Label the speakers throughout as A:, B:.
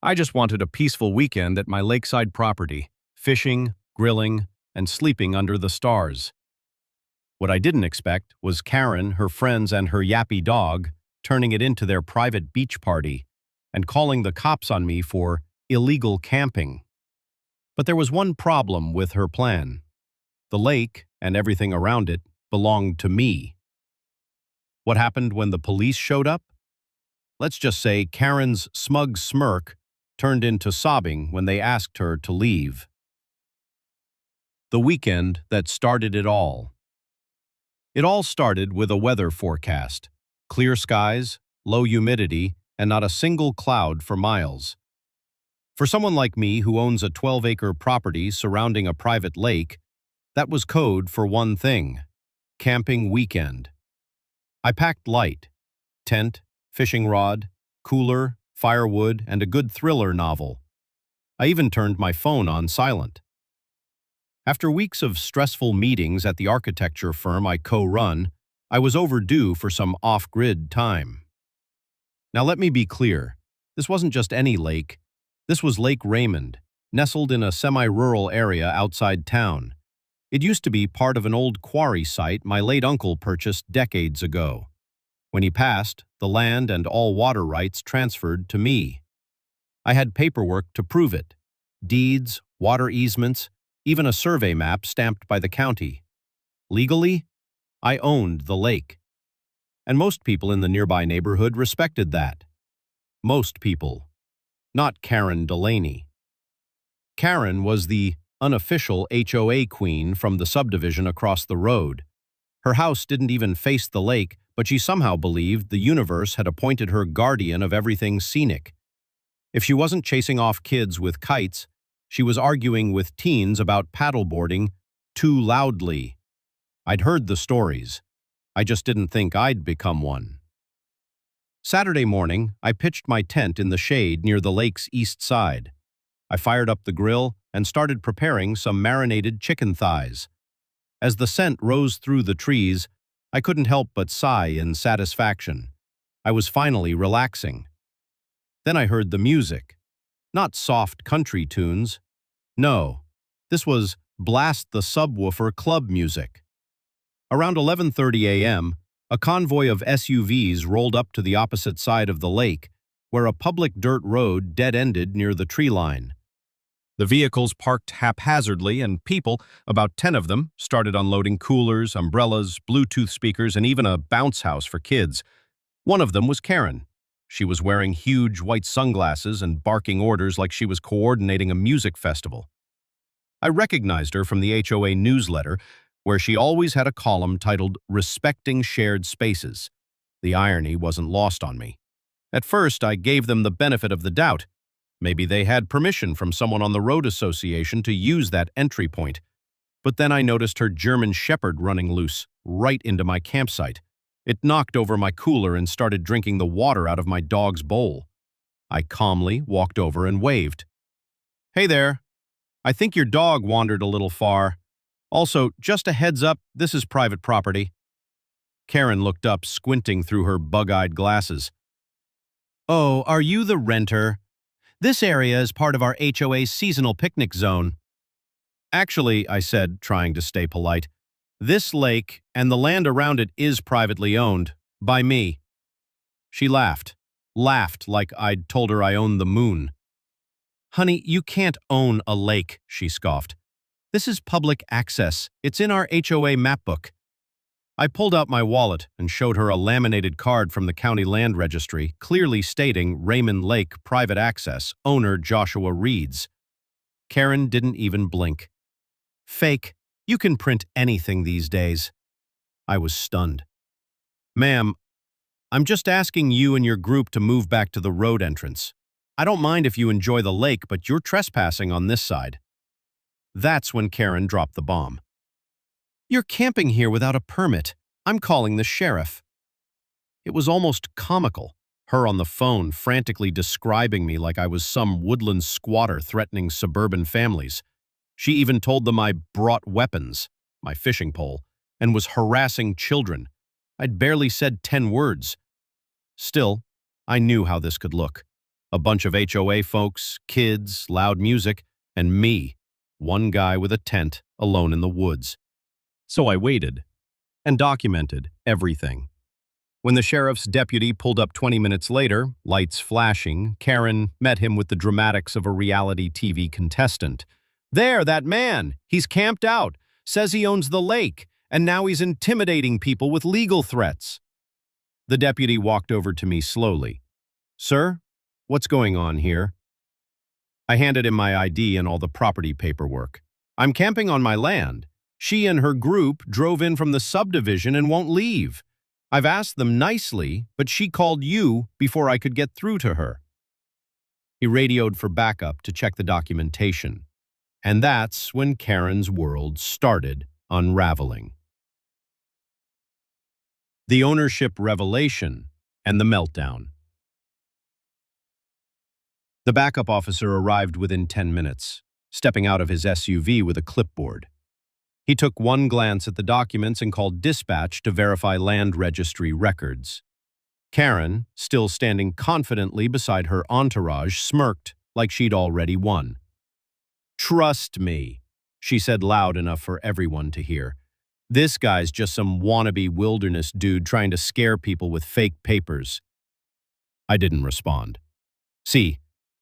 A: I just wanted a peaceful weekend at my lakeside property, fishing, grilling, and sleeping under the stars. What I didn't expect was Karen, her friends, and her yappy dog turning it into their private beach party and calling the cops on me for illegal camping. But there was one problem with her plan. The lake and everything around it belonged to me. What happened when the police showed up? Let's just say Karen's smug smirk turned into sobbing when they asked her to leave. The weekend that started it all. It all started with a weather forecast. Clear skies, low humidity, and not a single cloud for miles. For someone like me who owns a 12-acre property surrounding a private lake, that was code for one thing: camping weekend. I packed light: tent, fishing rod, cooler, firewood, and a good thriller novel. I even turned my phone on silent. After weeks of stressful meetings at the architecture firm I co-run, I was overdue for some off-grid time. Now let me be clear, this wasn't just any lake. This was Lake Raymond, nestled in a semi-rural area outside town. It used to be part of an old quarry site my late uncle purchased decades ago. When he passed, the land and all water rights transferred to me. I had paperwork to prove it: deeds, water easements, even a survey map stamped by the county. Legally, I owned the lake. And most people in the nearby neighborhood respected that. Most people. Not Karen Delaney. Karen was the unofficial HOA queen from the subdivision across the road. Her house didn't even face the lake, but she somehow believed the universe had appointed her guardian of everything scenic. If she wasn't chasing off kids with kites, she was arguing with teens about paddleboarding too loudly. I'd heard the stories. I just didn't think I'd become one. Saturday morning, I pitched my tent in the shade near the lake's east side. I fired up the grill and started preparing some marinated chicken thighs. As the scent rose through the trees, I couldn't help but sigh in satisfaction. I was finally relaxing. Then I heard the music. Not soft country tunes. No, this was blast the subwoofer club music. Around 11:30 a.m., a convoy of SUVs rolled up to the opposite side of the lake, where a public dirt road dead-ended near the tree line. The vehicles parked haphazardly, and people, about 10 of them, started unloading coolers, umbrellas, Bluetooth speakers, and even a bounce house for kids. One of them was Karen. She was wearing huge white sunglasses and barking orders like she was coordinating a music festival. I recognized her from the HOA newsletter, where she always had a column titled "Respecting Shared Spaces." The irony wasn't lost on me. At first, I gave them the benefit of the doubt. Maybe they had permission from someone on the road association to use that entry point. But then I noticed her German Shepherd running loose, right into my campsite. It knocked over my cooler and started drinking the water out of my dog's bowl. I calmly walked over and waved. "Hey there. I think your dog wandered a little far. Also, just a heads up, this is private property." Karen looked up, squinting through her bug-eyed glasses. "Oh, are you the renter? This area is part of our HOA's seasonal picnic zone." "Actually," I said, trying to stay polite, "this lake and the land around it is privately owned, by me." She laughed like I'd told her I owned the moon. "Honey, you can't own a lake," she scoffed. "This is public access. It's in our HOA mapbook." I pulled out my wallet and showed her a laminated card from the county land registry, clearly stating Raymond Lake Private Access, owner Joshua Reeds. Karen didn't even blink. "Fake. You can print anything these days." I was stunned. "Ma'am, I'm just asking you and your group to move back to the road entrance. I don't mind if you enjoy the lake, but you're trespassing on this side." That's when Karen dropped the bomb. "You're camping here without a permit. I'm calling the sheriff." It was almost comical, her on the phone frantically describing me like I was some woodland squatter threatening suburban families. She even told them I brought weapons, my fishing pole, and was harassing children. I'd barely said 10 words. Still, I knew how this could look. A bunch of HOA folks, kids, loud music, and me, one guy with a tent, alone in the woods. So I waited and documented everything. When the sheriff's deputy pulled up 20 minutes later, lights flashing, Karen met him with the dramatics of a reality TV contestant. "There, that man! He's camped out, says he owns the lake, and now he's intimidating people with legal threats." The deputy walked over to me slowly. "Sir, what's going on here?" I handed him my ID and all the property paperwork. "I'm camping on my land. She and her group drove in from the subdivision and won't leave. I've asked them nicely, but she called you before I could get through to her." He radioed for backup to check the documentation. And that's when Karen's world started unraveling. The ownership revelation and the meltdown. The backup officer arrived within 10 minutes, stepping out of his SUV with a clipboard. He took one glance at the documents and called dispatch to verify land registry records. Karen, still standing confidently beside her entourage, smirked like she'd already won. "Trust me," she said loud enough for everyone to hear. "This guy's just some wannabe wilderness dude trying to scare people with fake papers." I didn't respond. See,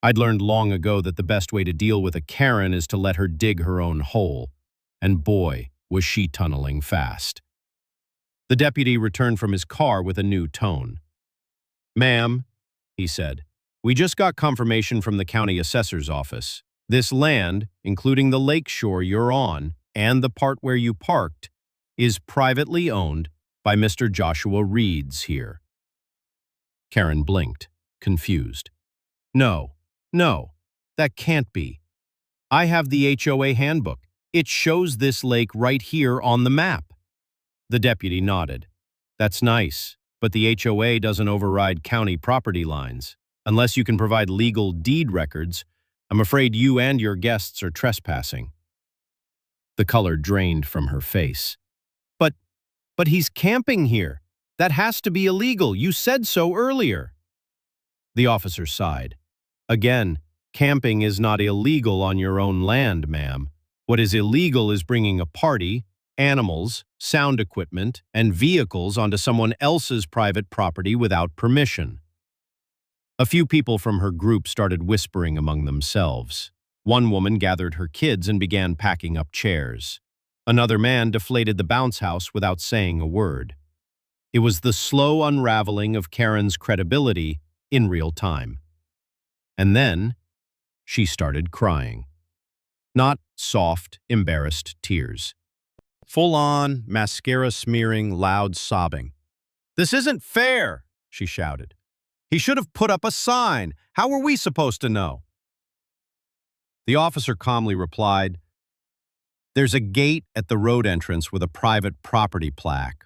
A: I'd learned long ago that the best way to deal with a Karen is to let her dig her own hole. And boy, was she tunneling fast. The deputy returned from his car with a new tone. "Ma'am," he said, "we just got confirmation from the county assessor's office. This land, including the lake shore you're on and the part where you parked, is privately owned by Mr. Joshua Reeds here." Karen blinked, confused. No, that can't be. I have the HOA handbook. It shows this lake right here on the map." The deputy nodded. "That's nice, but the HOA doesn't override county property lines. Unless you can provide legal deed records, I'm afraid you and your guests are trespassing." The color drained from her face. But he's camping here. That has to be illegal. You said so earlier." The officer sighed. "Again, camping is not illegal on your own land, ma'am. What is illegal is bringing a party, animals, sound equipment, and vehicles onto someone else's private property without permission." A few people from her group started whispering among themselves. One woman gathered her kids and began packing up chairs. Another man deflated the bounce house without saying a word. It was the slow unraveling of Karen's credibility in real time. And then she started crying. Not soft, embarrassed tears. Full-on, mascara-smearing, loud sobbing. "This isn't fair," she shouted. "He should have put up a sign. How were we supposed to know?" The officer calmly replied, "There's a gate at the road entrance with a private property plaque,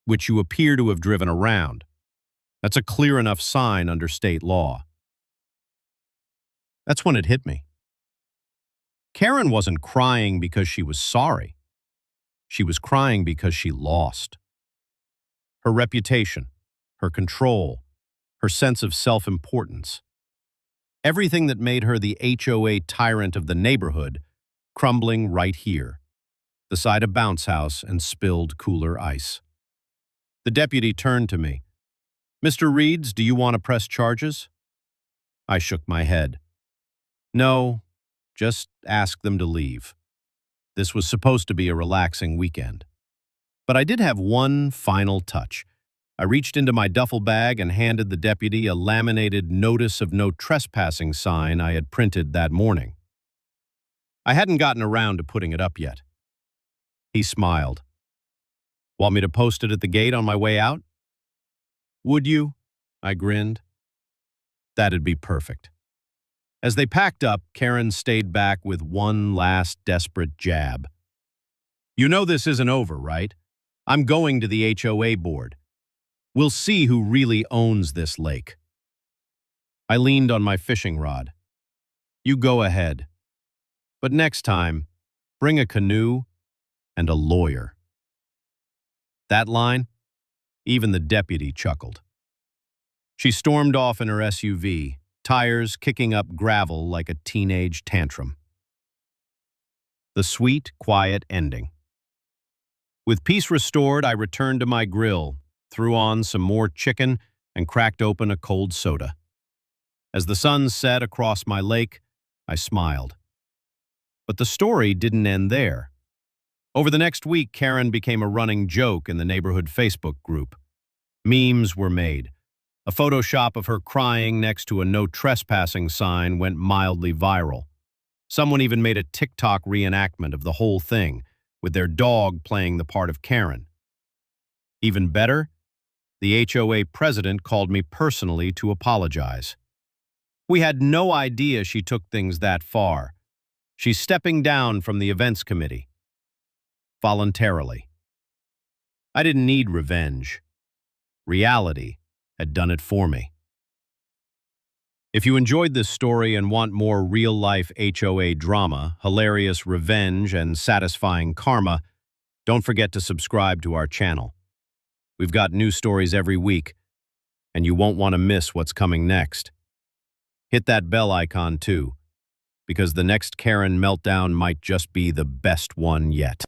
A: which you appear to have driven around. That's a clear enough sign under state law." That's when it hit me. Karen wasn't crying because she was sorry. She was crying because she lost. Her reputation, her control, her sense of self-importance. Everything that made her the HOA tyrant of the neighborhood, crumbling right here, the side of bounce house and spilled cooler ice. The deputy turned to me. "Mr. Reeds, do you want to press charges?" I shook my head. "No, just ask them to leave." This was supposed to be a relaxing weekend. But I did have one final touch. I reached into my duffel bag and handed the deputy a laminated notice of no trespassing sign I had printed that morning. I hadn't gotten around to putting it up yet. He smiled. "Want me to post it at the gate on my way out?" "Would you?" I grinned. "That'd be perfect." As they packed up, Karen stayed back with one last desperate jab. "You know this isn't over, right? I'm going to the HOA board. We'll see who really owns this lake." I leaned on my fishing rod. "You go ahead. But next time, bring a canoe and a lawyer." That line, even the deputy chuckled. She stormed off in her SUV, tires kicking up gravel like a teenage tantrum. The sweet, quiet ending. With peace restored, I returned to my grill, threw on some more chicken, and cracked open a cold soda. As the sun set across my lake, I smiled. But the story didn't end there. Over the next week, Karen became a running joke in the neighborhood Facebook group. Memes were made. A Photoshop of her crying next to a no trespassing sign went mildly viral. Someone even made a TikTok reenactment of the whole thing, with their dog playing the part of Karen. Even better, the HOA president called me personally to apologize. We had no idea she took things that far. She's stepping down from the events committee. Voluntarily. I didn't need revenge. Reality had done it for me. If you enjoyed this story and want more real-life HOA drama, hilarious revenge, and satisfying karma, don't forget to subscribe to our channel. We've got new stories every week, and you won't want to miss what's coming next. Hit that bell icon too, because the next Karen meltdown might just be the best one yet.